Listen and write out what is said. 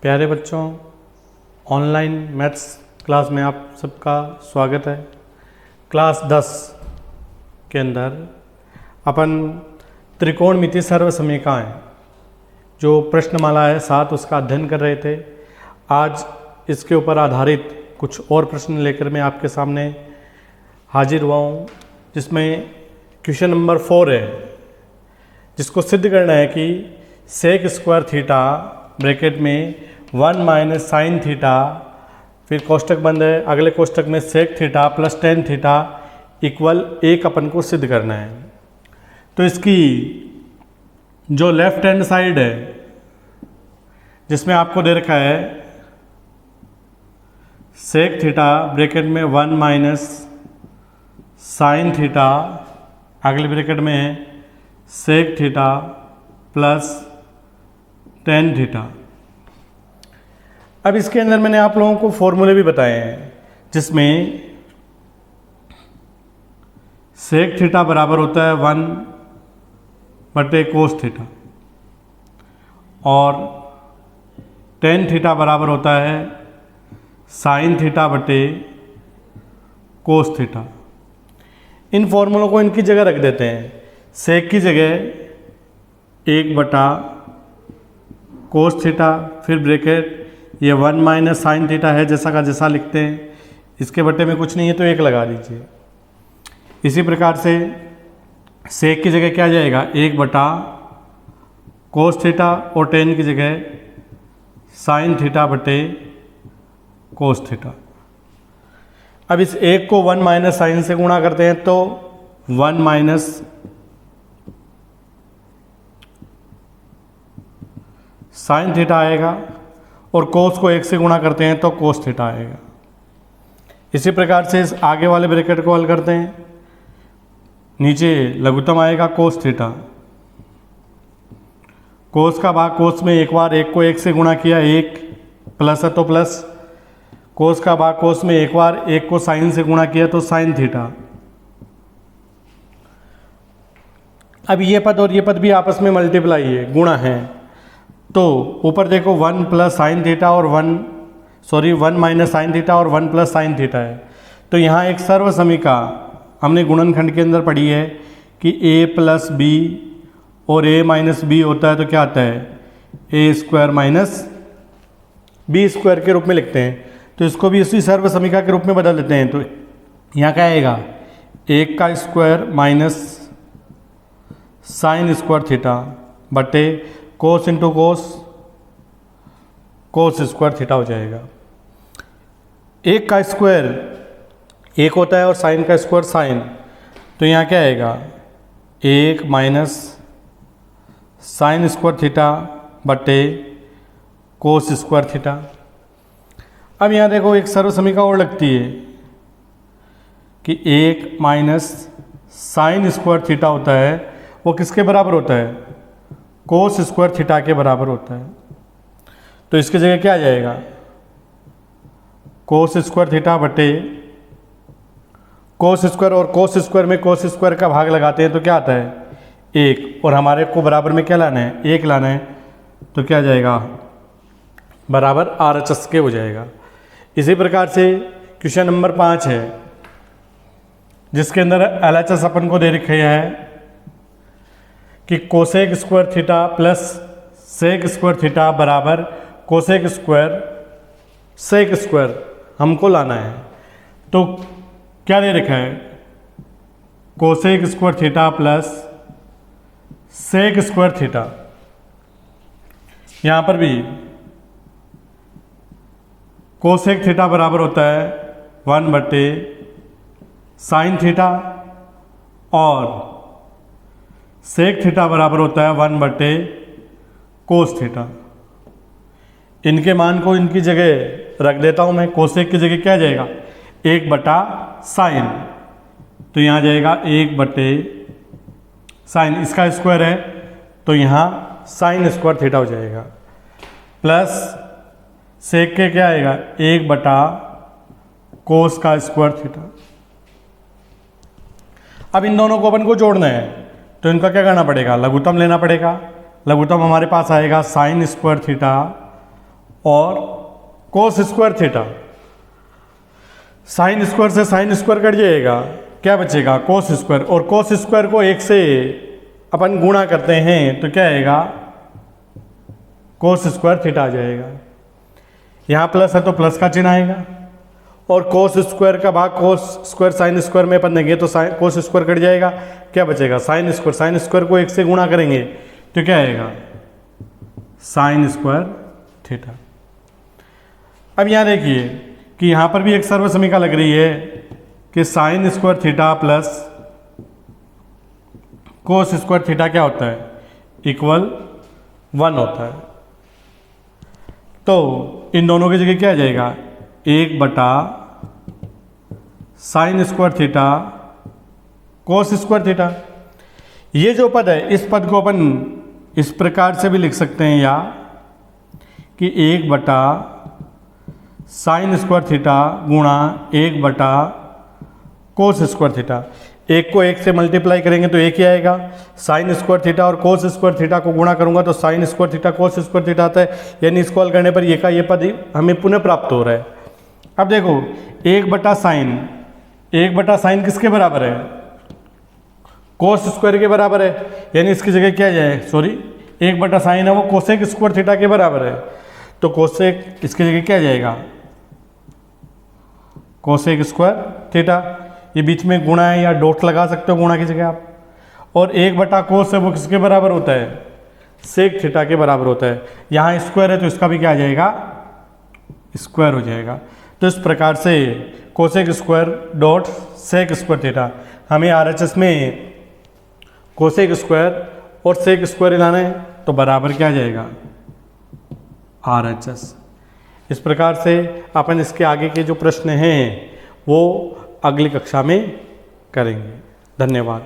प्यारे बच्चों, online maths class में आप सबका स्वागत है। क्लास 10 के अंदर अपन त्रिकोणमितीय सर्वसमीकरण जो प्रश्नमाला है 7 उसका अध्ययन कर रहे थे। आज इसके ऊपर आधारित कुछ और प्रश्न लेकर मैं आपके सामने हाजिर हुआ हूँ, जिसमें क्वेश्चन नंबर 4 है, जिसको सिद्ध करना है कि सेक स्क्वायर थीटा ब्रैकेट में 1 माइनस साइन थीटा, फिर कोष्टक बंद है, अगले कोष्टक में sec theta plus tan theta equal 1 अपन को सिद्ध करना है। तो इसकी जो लेफ्ट हैंड साइड है, जिसमें आपको दे रखा है सेक थीटा ब्रैकेट में 1 माइनस साइन थीटा, अगले ब्रैकेट में है sec theta plus tan theta. अब इसके अंदर मैंने आप लोगों को फॉर्मूले भी बताए हैं, जिसमें सेक थीटा बराबर होता है 1 बटे कोस थीटा और टेन थीटा बराबर होता है साइन थीटा बटे कोस थीटा। इन फॉर्मूलों को इनकी जगह रख देते हैं। सेक की जगह 1 बटा कोस थीटा, फिर ब्रैकेट ये 1 माइनस साइन थीटा है, जैसा का जैसा लिखते हैं। इसके बटे में कुछ नहीं है तो 1 लगा लीजिए। इसी प्रकार से सेक की जगह क्या जाएगा, 1 बटा कोस थीटा और टेन की जगह साइन थीटा बटे कोस थीटा। अब इस 1 को 1 माइनस साइन से गुणा करते हैं तो 1 माइनस साइन थीटा आएगा, और कोस को 1 से गुणा करते हैं तो कोस थीटा आएगा। इसी प्रकार से इस आगे वाले ब्रैकेट को हल करते हैं, नीचे लघुत्तम आएगा कोस थीटा। कोस का भाग कोस में एक बार 1 को 1 से गुणा किया, 1 प्लस है तो प्लस। कोस का भाग कोस में एक बार 1 को साइन से गुणा किया तो साइन थीटा। अब ये पद और ये पद भी आपस में मल्टीप्लाई है, गुणा है, तो ऊपर देखो 1 प्लस साइन थीटा और 1 माइनस साइन थीटा और 1 प्लस साइन थीटा है। तो यहाँ एक सर्व समीका हमने गुणनखंड के अंदर पढ़ी है कि a प्लस बी और a माइनस बी होता है, तो क्या आता है a square minus B square के रूप में लिखते हैं। तो इसको भी इसी सर्व समीका के रूप में बदल देते हैं। तो यहाँ क्या आएगा, 1 का square minus sine square theta बटे cos into cos, cos square theta हो जाएगा। 1 का स्क्वायर 1 होता है और साइन का स्क्वायर साइन, तो यहाँ क्या आएगा 1 माइनस साइन स्क्वायर थीटा बटे कोस स्क्वायर थीटा। अब यहाँ देखो एक सर्व समीका और लगती है कि 1 माइनस साइन स्क्वायर थीटा होता है, वो किसके बराबर होता है, कोस स्क्वायर थीटा के बराबर होता है। तो इसकी जगह क्या आ जाएगा, कोस स्क्वायर थीटा बटे कोस स्क्वायर, और कोस स्क्वायर में कोस स्क्वायर का भाग लगाते हैं तो क्या आता है 1, और हमारे को बराबर में क्या लाना है, 1 लाना है। तो क्या आ जाएगा, बराबर RHS के हो जाएगा। इसी प्रकार से क्वेश्चन नंबर 5 है, जिसके अंदर LHS अपन को दे रखा है कि cosec square theta plus sec square theta बराबर कोसेक स्क्वायर सेक स्क्वायर हमको लाना है। तो क्या दे रखा है, cosec square theta plus sec square theta. यहाँ पर भी कोसेक थीटा बराबर होता है 1 बटे साइन थीटा और सेक थीटा बराबर होता है 1 बटे कोस थीटा। इनके मान को इनकी जगह रख देता हूँ मैं। कोसेक की जगह क्या जाएगा, 1 बटा साइन, तो यहाँ जाएगा 1 बटे साइन, इसका स्क्वायर है तो यहाँ साइन स्क्वायर थीटा हो जाएगा, प्लस सेक के क्या आएगा 1 बटा कोस का स्क्वायर थीटा। अब इन दोनों को अपन को जोड़ना है, तो इनका क्या करना पड़ेगा, लघुत्तम लेना पड़ेगा। लघुत्तम हमारे पास आएगा साइन स्क्वायर थीटा और कोस स्क्वायर थीटा। साइन स्क्वायर से साइन स्क्वायर कट जाएगा, क्या बचेगा कोस स्क्वायर, और कोस स्क्वायर को 1 से अपन गुणा करते हैं तो क्या आएगा कोस स्क्वायर थीटा आ जाएगा। यहाँ प्लस है तो प्लस का चिन्ह आएगा, और कोस स्क्वायर का भाग कोस स्क्वायर साइन स्क्वायर में अपन देंगे तो साइन कोस स्क्वायर कट जाएगा, क्या बचेगा साइन स्क्वायर। साइन स्क्वायर को 1 से गुणा करेंगे तो क्या आएगा साइन स्क्वायर थीटा। अब यहाँ देखिए कि यहाँ पर भी एक सर्वसमीका लग रही है कि sign square theta plus cos square theta क्या होता है इक्वल 1 होता है। तो इन दोनों की जगह क्या आ जाएगा 1 बटा sign square theta cos square theta. ये जो पद है इस पद को अपन इस प्रकार से भी लिख सकते हैं, या कि 1 बटा साइन स्क्वायर थीटा गुणा 1 बटा कोस स्क्वायर थीटा। 1 को 1 से मल्टीप्लाई करेंगे तो 1 ही आएगा। साइन स्क्वायर थीटा और कोस स्क्वायर थीटा को गुणा करूंगा तो sign square theta cos square theta आता है, यानी इसको हल करने पर ये का ये पद हमें पुनः प्राप्त हो रहा है। अब देखो 1 बटा साइन किसके बराबर है कोस स्क्वायर के बराबर है, यानी इसकी जगह क्या जाए 1 बटा साइन है वो कोसेक स्क्वायर थीटा के बराबर है, तो कोसेक इसकी जगह क्या जाएगा कोसेक स्क्वायर थीटा। ये बीच में गुणा है या डॉट लगा सकते हो गुणा की जगह आप, और 1 बटा कोस है वो किसके बराबर होता है सेक थीटा के बराबर होता है। यहाँ स्क्वायर है तो इसका भी क्या आ जाएगा स्क्वायर हो जाएगा। तो इस प्रकार से cosec square dot sec square theta, हमें आरएचएस में कोसेक स्क्वायर और सेक स्क्वायर लाना है तो बराबर क्या आ जाएगा आरएचएस। इस प्रकार से अपन इसके आगे के जो प्रश्न हैं वो अगली कक्षा में करेंगे। धन्यवाद।